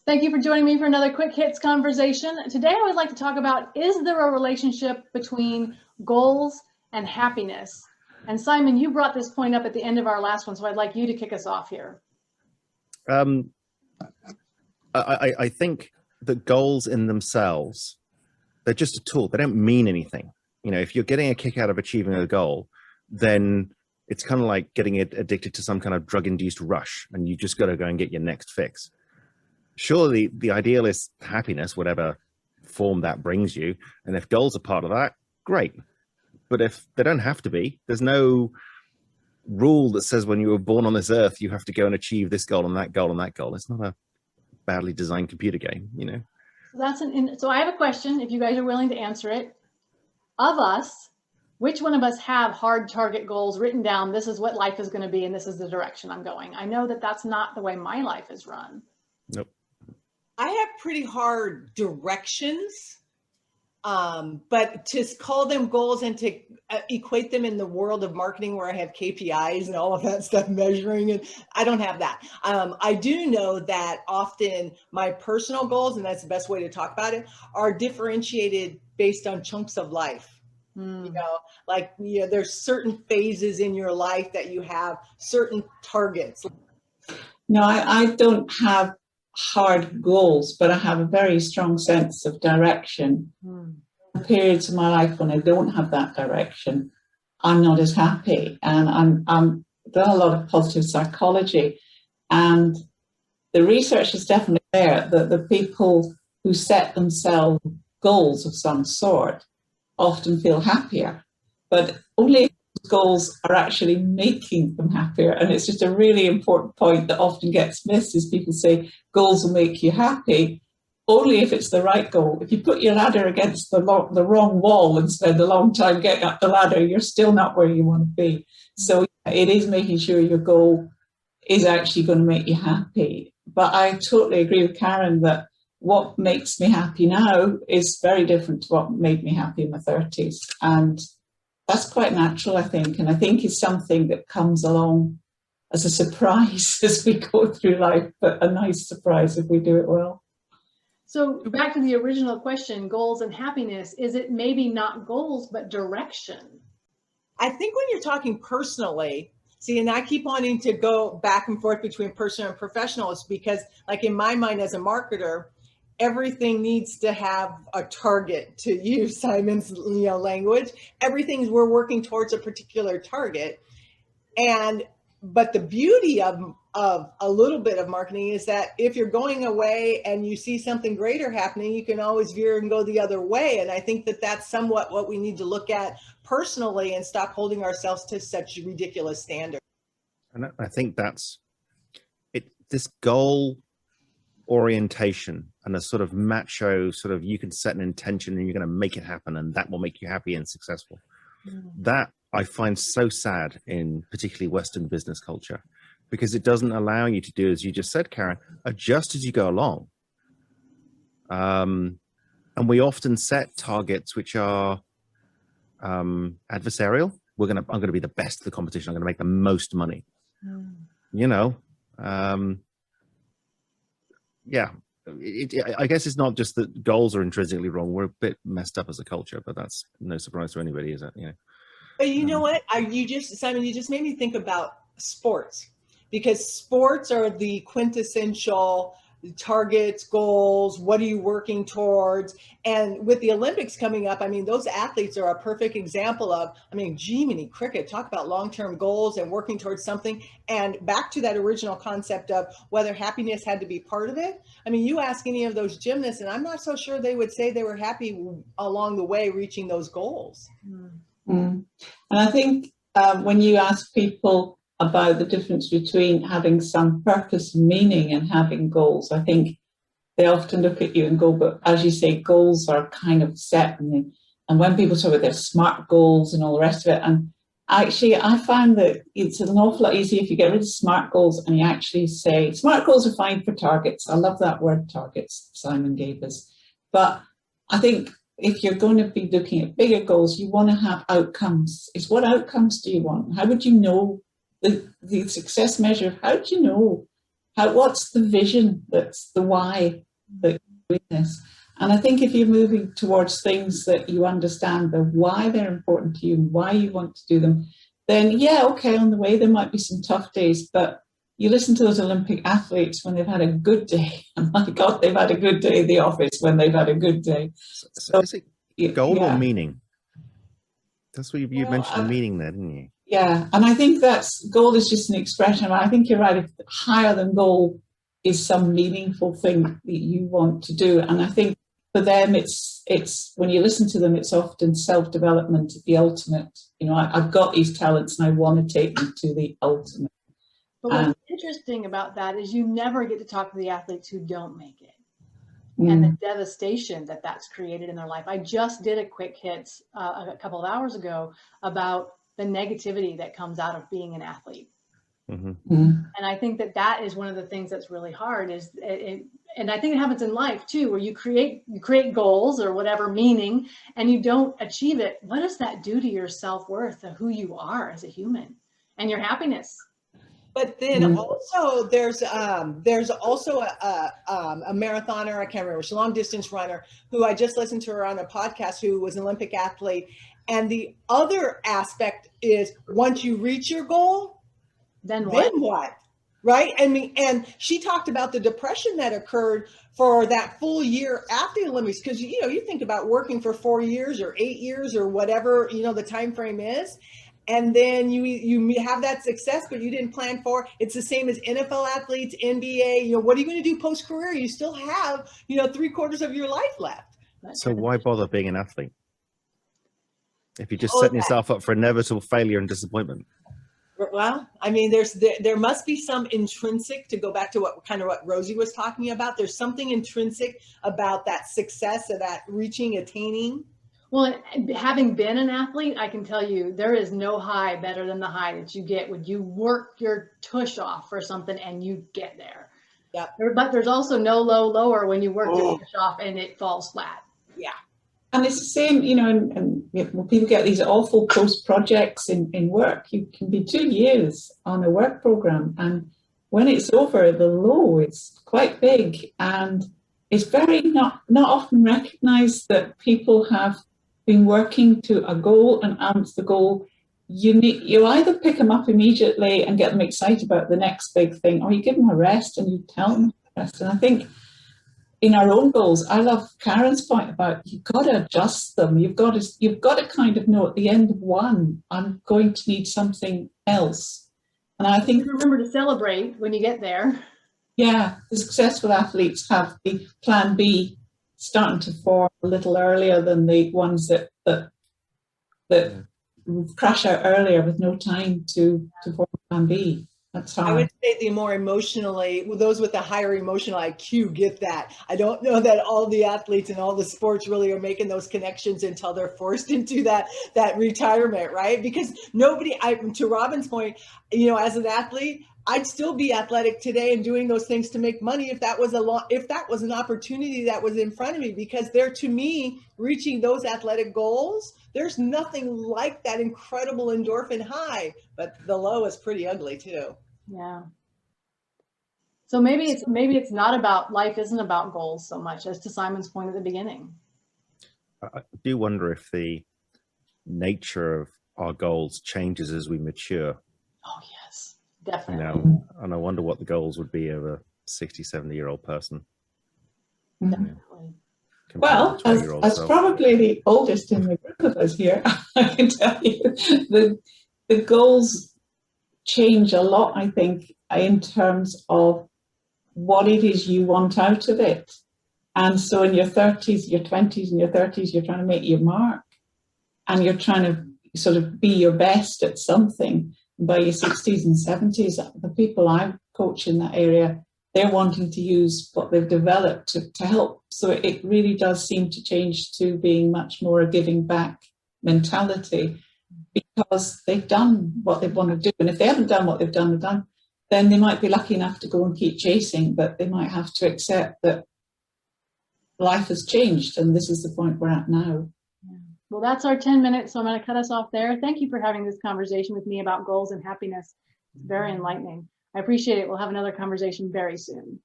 Thank you for joining me for another Quick Hits conversation. Today I would like to talk about, is there a relationship between goals and happiness? And Simon, you brought this point up at the end of our last one, so I'd like you to kick us off here. I think that goals in themselves, they're just a tool. They don't mean anything. You know, if you're getting a kick out of achieving a goal, then it's kind of like getting addicted to some kind of drug-induced rush, and you just got to go and get your next fix. Surely the ideal is happiness, whatever form that brings you. And if goals are part of that, great. But if they don't have to be, there's no rule that says when you were born on this earth, you have to go and achieve this goal and that goal and that goal. It's not a badly designed computer game, you know? So I have a question, if you guys are willing to answer it. Of us, which one of us have hard target goals written down? This is what life is going to be, and this is the direction I'm going. I know that that's not the way my life is run. Nope. I have pretty hard directions, but to call them goals and to equate them in the world of marketing where I have KPIs and all of that stuff measuring, and I don't have that. I do know that often my personal goals, and that's the best way to talk about it, are differentiated based on chunks of life. You know, like, you know, there's certain phases in your life that you have certain targets. No, I don't have hard goals, but I have a very strong sense of direction. Periods of my life when I don't have that direction, I'm not as happy, and I'm done a lot of positive psychology, and the research is definitely there that the people who set themselves goals of some sort often feel happier, but only if those goals are actually making them happier. And it's just a really important point that often gets missed, is people say goals will make you happy only if it's the right goal. If you put your ladder against the wrong wall and spend a long time getting up the ladder, you're still not where you want to be. So it is making sure your goal is actually going to make you happy. But I totally agree with Karen that what makes me happy now is very different to what made me happy in my 30s. And that's quite natural, I think. And I think it's something that comes along as a surprise as we go through life, but a nice surprise if we do it well. So back to the original question, goals and happiness, is it maybe not goals, but direction? I think when you're talking personally, see, and I keep wanting to go back and forth between personal and professional, is because, like, in my mind as a marketer, everything needs to have a target, to use Simon's language. We're working towards a particular target. But the beauty of a little bit of marketing is that if you're going away and you see something greater happening, you can always veer and go the other way. And I think that that's somewhat what we need to look at personally and stop holding ourselves to such ridiculous standards. And I think that's it. This goal orientation and a sort of macho sort of, you can set an intention and you're going to make it happen and that will make you happy and successful. That I find so sad in particularly Western business culture, because it doesn't allow you to do, as you just said, Karen, adjust as you go along. And we often set targets which are adversarial. I'm going to be the best of the competition. I'm going to make the most money. You know, yeah. I guess it's not just that goals are intrinsically wrong. We're a bit messed up as a culture, but that's no surprise to anybody, is it? You know. But you know what? Simon, you just made me think about sports, because sports are the quintessential targets, goals. What are you working towards? And with the Olympics coming up, I mean, those athletes are a perfect example of, Jiminy Cricket, talk about long-term goals and working towards something. And back to that original concept of whether happiness had to be part of it. You ask any of those gymnasts, and I'm not so sure they would say they were happy along the way reaching those goals. And I think when you ask people about the difference between having some purpose and meaning and having goals, I think they often look at you and go, but as you say, goals are kind of set. And when people talk about their SMART goals and all the rest of it, and actually I find that it's an awful lot easier if you get rid of SMART goals and you actually say, SMART goals are fine for targets. I love that word, targets, Simon gave us. But I think if you're going to be looking at bigger goals, you want to have outcomes. It's what outcomes do you want? How would you know the success measure? How do you know what's the vision, that's the why that you're doing this. And I think if you're moving towards things that you understand the why they're important to you, why you want to do them, then yeah, okay, on the way there might be some tough days, but you listen to those Olympic athletes when they've had a good day, and my God, they've had a good day in the office when they've had a good day. So is it goal yeah. or meaning? That's what you mentioned meaning there, didn't you? Yeah, and I think that's goal is just an expression. I think you're right. If higher than goal is some meaningful thing that you want to do, and I think for them, it's when you listen to them, it's often self-development, the ultimate. You know, I've got these talents and I want to take them to the ultimate. But what's interesting about that is you never get to talk to the athletes who don't make it. Mm. And the devastation that that's created in their life. I just did a quick hits a couple of hours ago about the negativity that comes out of being an athlete. Mm-hmm. Mm. And I think that that is one of the things that's really hard is and I think it happens in life too, where you create goals or whatever meaning and you don't achieve it. What does that do to your self-worth of who you are as a human and your happiness? But then also there's also a marathoner, I can't remember, she's a long distance runner who I just listened to her on a podcast who was an Olympic athlete. And the other aspect is once you reach your goal, then what? Right? I mean, and she talked about the depression that occurred for that full year after the Olympics. Because, you know, you think about working for 4 years or 8 years or whatever, you know, the time frame is. And then you have that success, but you didn't plan for it. It's the same as NFL athletes, NBA. You know, what are you going to do post-career? You still have, you know, 3/4 of your life left. So why bother being an athlete if you're just setting yourself up for inevitable failure and disappointment? Well, I mean, there must be some intrinsic, to go back to what Rosie was talking about. There's something intrinsic about that success, of that attaining. Well, having been an athlete, I can tell you there is no high better than the high that you get when you work your tush off for something and you get there. Yeah. But there's also no lower when you work your tush off and it falls flat. Yeah. And it's the same, you know, and when people get these awful post projects in work, you can be 2 years on a work program. And when it's over, the low is quite big. And it's very not often recognized that people have been working to a goal, and once the goal, you either pick them up immediately and get them excited about the next big thing, or you give them a rest and you tell them to rest. And I think in our own goals, I love Karen's point about you've got to adjust them. You've got to kind of know at the end of one, I'm going to need something else. And I think remember to celebrate when you get there. Yeah, the successful athletes have the plan B starting to form a little earlier than the ones that crash out earlier with no time to form plan B. That's hard. I would say the more emotionally, those with the higher emotional IQ get that. I don't know that all the athletes in all the sports really are making those connections until they're forced into that retirement, right? Because to Robyn's point, you know, as an athlete, I'd still be athletic today and doing those things to make money if that was an opportunity that was in front of me, because to me, reaching those athletic goals, there's nothing like that incredible endorphin high, but the low is pretty ugly too. Yeah. So maybe it's not about, life isn't about goals so much as to Simon's point at the beginning. I do wonder if the nature of our goals changes as we mature. Oh yes, definitely. You know, and I wonder what the goals would be of a 60, 70-year-old person. Definitely. Well, as probably the oldest in the group of us here, I can tell you the goals change a lot, I think, in terms of what it is you want out of it. And so in your 30s, your 20s and your 30s, you're trying to make your mark and you're trying to sort of be your best at something. By your 60s and 70s, the people I coach in that area, they're wanting to use what they've developed to help. So it really does seem to change to being much more a giving back mentality, because they've done what they want to do. And if they haven't done what they've done, then they might be lucky enough to go and keep chasing, but they might have to accept that life has changed and this is the point we're at now. Well, that's our 10 minutes, so I'm going to cut us off there. Thank you for having this conversation with me about goals and happiness. It's very enlightening. I appreciate it. We'll have another conversation very soon.